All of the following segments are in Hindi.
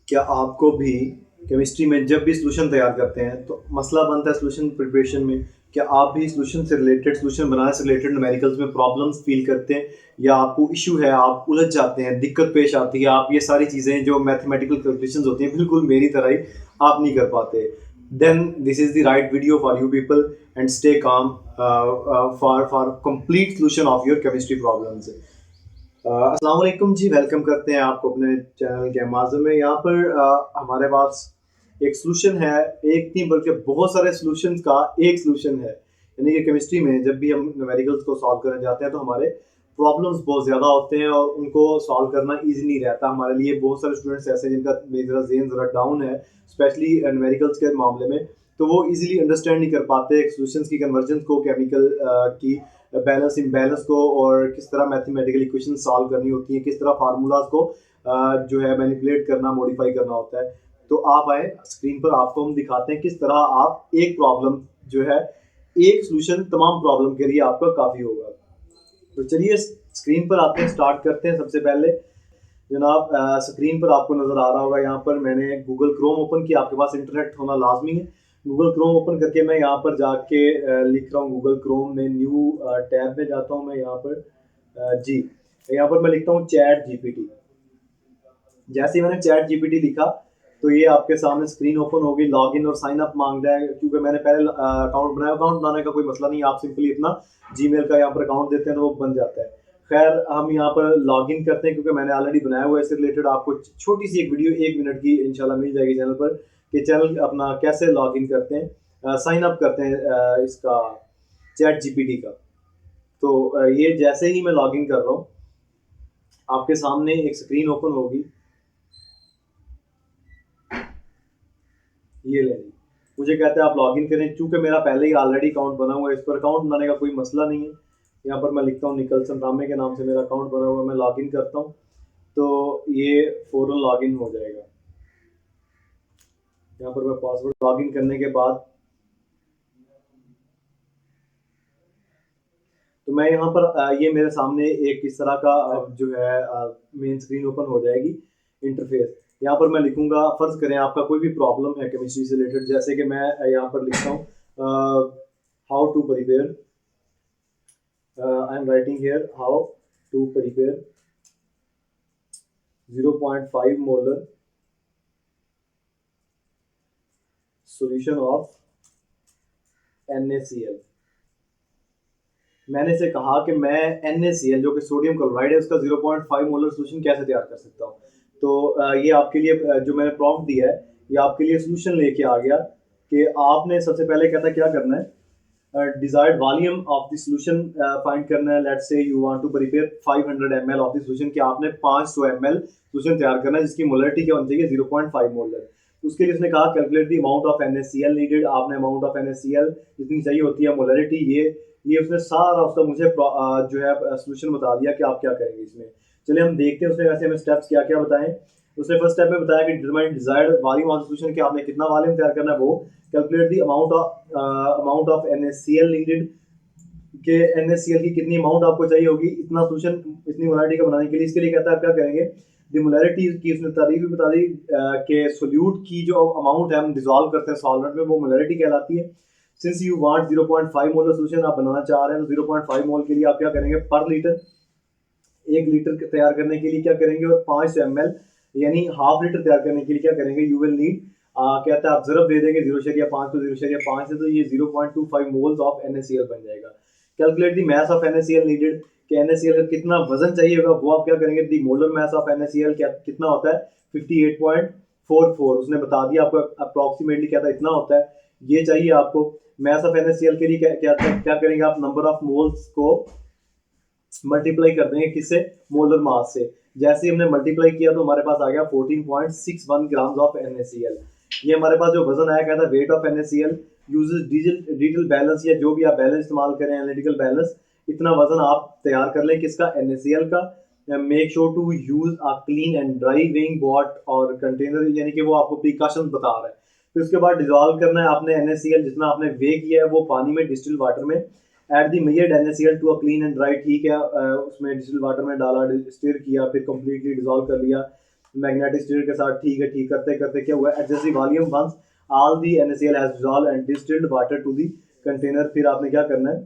क्या आपको भी केमिस्ट्री में जब भी सॉल्यूशन तैयार करते हैं तो मसला बनता है सॉल्यूशन प्रिपरेशन में? क्या आप भी सॉल्यूशन से रिलेटेड, सॉल्यूशन बनाने से रिलेटेड न्यूमेरिकल्स में प्रॉब्लम्स फील करते हैं, या आपको इशू है, आप उलझ जाते हैं, दिक्कत पेश आती है, आप ये सारी चीज़ें जो मैथमेटिकल कैलकुलेशंस होती हैं बिल्कुल मेरी तरह ही आप नहीं कर पाते? Then this is the right video for you people and stay calm for complete solution of your chemistry problems. अस्सलाम वालेकुम जी, वेलकम करते हैं आपको अपने चैनल के माध्यम में। यहाँ पर हमारे पास एक सॉल्यूशन है, एक नहीं बल्कि बहुत सारे सॉल्यूशंस का एक सॉल्यूशन है। यानी कि केमिस्ट्री में जब भी हम न्यूमेरिकल्स को सॉल्व करने जाते हैं तो हमारे प्रॉब्लम्स बहुत ज़्यादा होते हैं और उनको सॉल्व करना ईज़ी नहीं रहता हमारे लिए। बहुत सारे स्टूडेंट्स ऐसे हैं जिनका मेरा ज़हन ज़रा डाउन है, स्पेशली न्यूमेरिकल्स के मामले में, तो वो ईज़िली अंडरस्टैंड नहीं कर पाते सॉल्यूशंस की कन्वर्जन को, केमिकल की बैलेंस इम्बैलेंस को, और किस तरह मैथमेटिकल इक्वेशन सॉल्व करनी होती है, किस तरह फार्मूलाज को जो है मैनिपुलेट करना, मॉडिफाई करना होता है। तो आप आए स्क्रीन पर, आपको हम दिखाते हैं किस तरह आप एक प्रॉब्लम जो है, एक सॉल्यूशन तमाम प्रॉब्लम के लिए आपका काफ़ी होगा। तो चलिए स्क्रीन पर आते हैं, स्टार्ट करते हैं। सबसे पहले जनाब स्क्रीन पर आपको नज़र आ रहा होगा, यहाँ पर मैंने गूगल क्रोम ओपन किया। आपके पास इंटरनेट होना लाजमी है। गूगल क्रोम ओपन करके मैं यहाँ पर जाके लिख रहा हूँ गूगल क्रोम में, न्यू टैब में जाता हूँ मैं यहाँ पर। जी, यहाँ पर मैं लिखता हूँ चैट जीपीटी। जैसे ही मैंने चैट जीपीटी लिखा तो ये आपके सामने स्क्रीन ओपन होगी। लॉगिन और साइन अप मांग रहा है, क्योंकि मैंने पहले अकाउंट बनाया। अकाउंट बनाने का कोई मसला नहीं, आप सिंपली अपना जीमेल का यहाँ पर अकाउंट देते हैं तो वो बन जाता है। खैर, हम यहाँ पर लॉगिन करते हैं क्योंकि मैंने ऑलरेडी बनाया हुआ है। इससे रिलेटेड आपको छोटी सी एक वीडियो 1 मिनट की इंशाल्लाह मिल जाएगी चैनल पर, कि चैनल अपना कैसे लॉगिन करते हैं, साइन अप करते हैं इसका चैट जीपीटी का। तो ये जैसे ही मैं लॉगिन कर रहा हूँ आपके सामने एक स्क्रीन ओपन होगी। ये ले ली, मुझे कहते हैं आप लॉगिन करें। चूंकि मेरा पहले ही ऑलरेडी अकाउंट बना हुआ है, इस पर अकाउंट बनाने का कोई मसला नहीं है। यहाँ पर मैं लिखता हूँ निकलसन रामे के नाम से मेरा अकाउंट बना हुआ है, मैं लॉगिन करता हूँ तो ये फ़ौरन लॉगिन हो जाएगा। यहाँ पर मैं पासवर्ड लॉगिन करने के बाद तो मैं यहाँ पर ये मेरे सामने एक इस तरह का जो है मेन स्क्रीन ओपन हो जाएगी, इंटरफेस। यहाँ पर मैं लिखूंगा, फ़र्ज़ करें आपका कोई भी प्रॉब्लम है केमिस्ट्री से रिलेटेड, जैसे कि मैं यहाँ पर लिखता हूँ how to prepare, I am writing here how to prepare 0.5 molar solution of NaCl। मैंने इसे कहा कि मैं NaCl जो कि सोडियम क्लोराइड है उसका 0.5 मोलर सोल्यूशन कैसे तैयार कर सकता हूँ। तो ये आपके लिए जो मैंने प्रॉम्प्ट दिया है, ये आपके लिए सोल्यूशन लेके आ गया कि आपने सबसे पहले कहता क्या करना है, desired volume of the solution find करना है। Let's say you want to prepare 500 ml of the solution, कि आपने 500 ml सॉल्यूशन तैयार करना है जिसकी मोलरिटी क्या होनी चाहिए, 0.5 मोलर। उसके लिए उसने कहा calculate the amount of NaCl needed. आपने अमाउंट ऑफ NaCl जितनी चाहिए होती है, मोलरिटी, ये उसने सारा उसका मुझे जो है सॉल्यूशन बता दिया कि आप क्या करेंगे इसमें। चलिए हम देखते हैं उसने वैसे हमें स्टेप्स क्या क्या बताएं। उसने फर्स्ट स्टेप में बताया कि determine desired volume of solution, कि आपने कितना वॉल्यूम तैयार करना है वो। Calculate the amount of NaCl needed, कि NaCl की कितनी अमाउंट आपको चाहिए होगी इतना सॉल्यूशन, इतनी मोलरिटी का बनाने के लिए। इसके लिए कहता है आप क्या करेंगे, द मोलरिटी की उसने तारीफ भी बता दी कि सोल्यूट की जो अमाउंट है हम डिजोल्व करते हैं सॉल्वेंट में, वो मोलरिटी कहलाती है। Since you want 0.5 molar solution आप बनाना चाह रहे हैं, तो 0.5 मोल के लिए आप क्या करेंगे, पर लीटर, 1 लीटर तैयार करने के लिए क्या करेंगे, और 500 ml यानी हाफ लीटर तैयार करने के लिए क्या करेंगे, यू विल नीड, कहता है आप ज़रब दे देंगे 0.5 को 0.5 से, तो ये 0.25 मोल्स ऑफ NaCl बन जाएगा। Calculate the mass of NaCl needed, कि NaCl का कितना वजन चाहिए होगा, वो आप क्या करेंगे, the molar mass of NaCl कितना होता है, 58.44। उसने बता दिया आपको अप्रॉक्सीमेटली कहता है इतना होता है, ये चाहिए आपको। मास ऑफ NaCl के लिए क्या करेंगे आप, नंबर ऑफ मोल्स को मल्टीप्लाई कर देंगे किससे, मोलर मास से। जैसे ही हमने मल्टीप्लाई किया तो हमारे पास आ गया 14.61 ग्राम्स ऑफ NaCl। ये हमारे पास जो वजन आया कहता है weight of NaCl uses digital balance, या जो भी आप बैलेंस इस्तेमाल करें, एनालिटिकल बैलेंस, इतना वजन आप तैयार कर लें किसका, NaCl का। Make sure to use a clean and dry weighing boat और कंटेनर, यानी कि वो आपको प्रिकॉशन बता रहा है। फिर उसके बाद डिजोल्व करना है आपने NaCl, जितना आपने वे किया है वो पानी में, डिस्टिल वाटर में। Add the measured NaCl to a clean and dry, ठीक है, उसमें डिस्टिल वाटर में डाला, स्टिर किया, फिर कंप्लीटली डिजोल्व कर लिया। मैग्नेटिक स्टीयर के साथ ठीक है, ठीक करते करते क्या हुआ, adjust the volume once all the NaCl has dissolved and distilled water to the container. फिर आपने क्या करना है,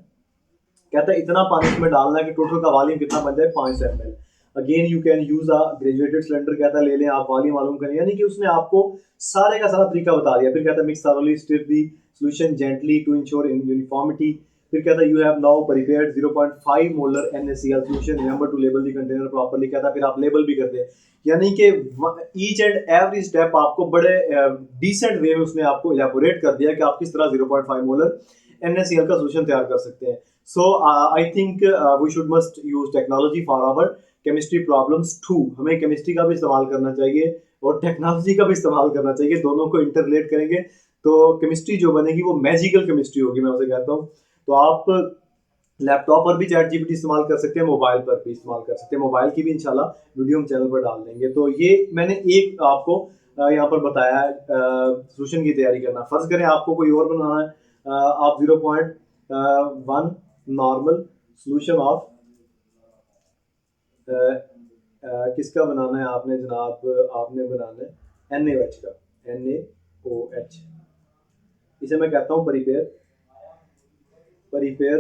कहता है इतना पानी इसमें डालना है कि टोटल का वॉल्यूम कितना बन जाए, 500 ml। Again you can use a graduated cylinder, कहता है ले लें आप, वॉल्यूम मालूम करें, यानी कि उसने आपको सारे का सारा तरीका बता दिया। फिर कहता है mix thoroughly, stir the solution gently to ensure uniformity। फिर कहता है you have now prepared 0.5 molar NaCl solution, remember to label the container properly। कहता है फिर आप लेबल भी कर दें, यानी कि ईच एंड एवरी स्टेप आपको बड़े डिसेंट वे में उसने आपको इलेबोरेट कर दिया कि आप किस तरह 0.5 मोलर NaCl का सोल्यूशन तैयार कर सकते हैं। So I think we should must use technology for our chemistry problems too. हमें केमिस्ट्री का भी इस्तेमाल करना चाहिए और टेक्नोलॉजी का भी इस्तेमाल करना चाहिए, दोनों को इंटरलेट करेंगे तो केमिस्ट्री जो बनेगी वो मैजिकल केमिस्ट्री होगी, मैं उसे कहता हूँ। तो आप लैपटॉप पर भी चैट जीपीटी इस्तेमाल कर सकते हैं, मोबाइल पर भी इस्तेमाल कर सकते हैं, मोबाइल की भी इंशाल्लाह वीडियो हम चैनल पर डाल देंगे। तो ये मैंने एक आपको यहाँ पर बताया है सोल्यूशन की तैयारी करना। फर्ज करें आपको कोई और बनाना है, आप 0.1 नॉर्मल सोल्यूशन ऑफ किसका बनाना है आपने जनाब, आपने बनाना है NaOH का, NaOH। इसे मैं कहता हूँ prepare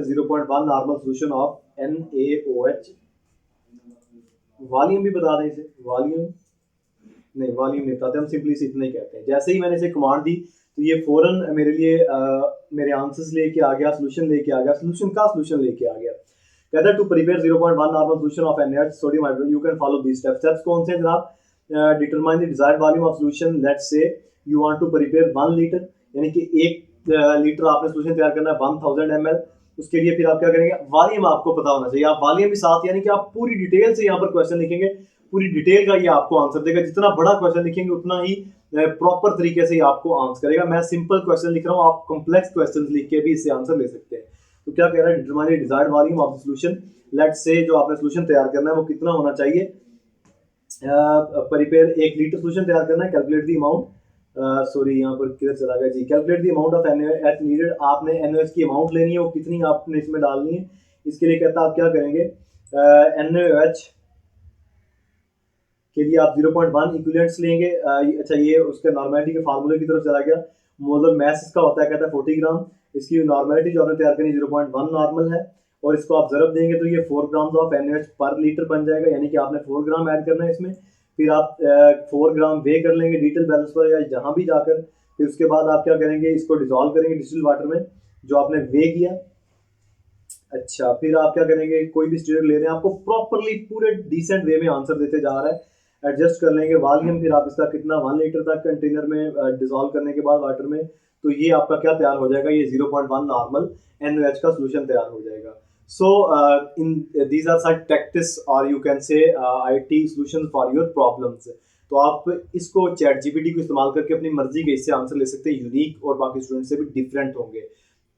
0.1 normal solution of NaOH। Volume भी बता दें इसे, वॉल्यूम नहीं बताते, हम सिंपली इसे इतना ही कहते हैं। जैसे ही मैंने इसे कमांड दी तो ये फौरन मेरे लिए मेरे आंसर्स लेके आ गया, सोल्यूशन लेके आ गया, सोल्यूशन लेके आ गया। कहता है to prepare 0.1 normal solution of NaOH sodium hydroxide you can follow these steps. Steps कौन से हैं जनाब, determine the desired volume of solution, let's say you want to prepare 1 litre, यानी कि 1 लीटर आपने सोल्यूशन तैयार करना है 1000 ml। उसके लिए फिर आप क्या करेंगे, वॉल्यूम आपको पता होना चाहिए, आप वॉल्यूम भी साथ, यानी कि आप पूरी डिटेल से यहाँ पर क्वेश्चन लिखेंगे, पूरी डिटेल का ये आपको आंसर देगा। जितना बड़ा क्वेश्चन लिखेंगे उतना ही प्रॉपर तरीके से आपको आंसर करेगा। मैं सिंपल क्वेश्चन लिख रहा हूँ, आप कॉम्प्लेक्स क्वेश्चन लिख के भी इससे आंसर ले सकते हैं। तो क्या कह रहा है, determine desired volume of the solution, let's say जो आपने सॉल्यूशन तैयार करना है वो कितना होना चाहिए, प्रिपेयर 1 लीटर सॉल्यूशन तैयार करना है, कैलकुलेट द अमाउंट, सॉरी यहाँ पर किधर चला गया जी, calculate the amount of NaOH needed. आपने NaOH की अमाउंट लेनी है, वो कितनी आपने इसमें डालनी है। इसके लिए कहता है आप क्या करेंगे, NaOH के लिए आप 0.1 इक्विवेलेंट्स लेंगे। अच्छा ये उसके नॉर्मेलिटी के फार्मूले की तरफ चला गया, मोलर मैस इसका होता है, कहता है 40 ग्राम। इसकी नॉर्मेलिटी जो आपने तैयार करनी 0.1 नॉर्मल है, और इसको आप ज़रब देंगे तो ये 4 ग्राम ऑफ NaOH पर लीटर बन जाएगा, यानी कि आपने 4 ग्राम ऐड करना है इसमें। फिर आप 4 ग्राम वे कर लेंगे डिजिटल बैलेंस पर या जहाँ भी जाकर। फिर उसके बाद आप क्या करेंगे, इसको डिजोल्व करेंगे डिजिटल वाटर में जो आपने वे किया। अच्छा फिर आप क्या करेंगे, कोई भी स्टीयर ले रहे हैं, आपको प्रॉपरली पूरे डिसेंट वे में आंसर देते जा रहा है, एडजस्ट कर लेंगे वॉल्यूम। फिर आप इसका कितना 1 लीटर तक कंटेनर में डिसॉल्व करने के बाद वाटर में, तो ये आपका क्या तैयार हो जाएगा, ये 0.1 नॉर्मल NaOH का सोल्यूशन तैयार हो जाएगा। So in these are some tactics और you can say IT solution for your problems. तो आप इसको चैट जीपीटी को इस्तेमाल करके अपनी मर्जी के इससे आंसर ले सकते हैं, यूनिक और बाकी स्टूडेंट से भी डिफरेंट होंगे।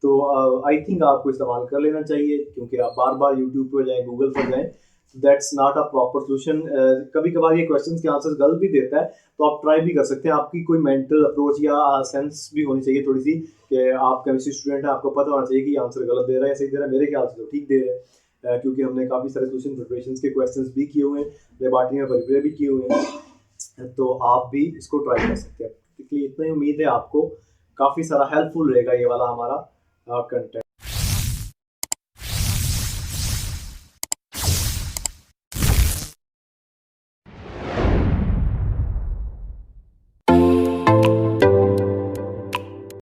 तो आई थिंक आपको इस्तेमाल कर लेना चाहिए, क्योंकि आप बार बार यूट्यूब पर जाएं, गूगल पर जाएं, that's not a proper solution. कभी कभार ये क्वेश्चंस के आंसर गलत भी देता है, तो आप ट्राई भी कर सकते हैं। आपकी कोई मेंटल अप्रोच या सेंस भी होनी चाहिए थोड़ी सी, कि आप केमिस्ट्री स्टूडेंट हैं, आपको पता होना चाहिए कि आंसर गलत दे रहा है या सही दे रहा है। मेरे ख्याल से तो ठीक दे रहे हैं, क्योंकि हमने काफ़ी सारे सोल्यूशन प्रिपरेशन के क्वेश्चन भी किए हुए हैं, लेबॉरेटरी में प्रिपेयर भी किए हुए हैं, तो आप भी इसको ट्राई कर सकते हैं। इसलिए इतना ही उम्मीद है आपको काफ़ी सारा हेल्पफुल रहेगा ये वाला हमारा कंटेंट।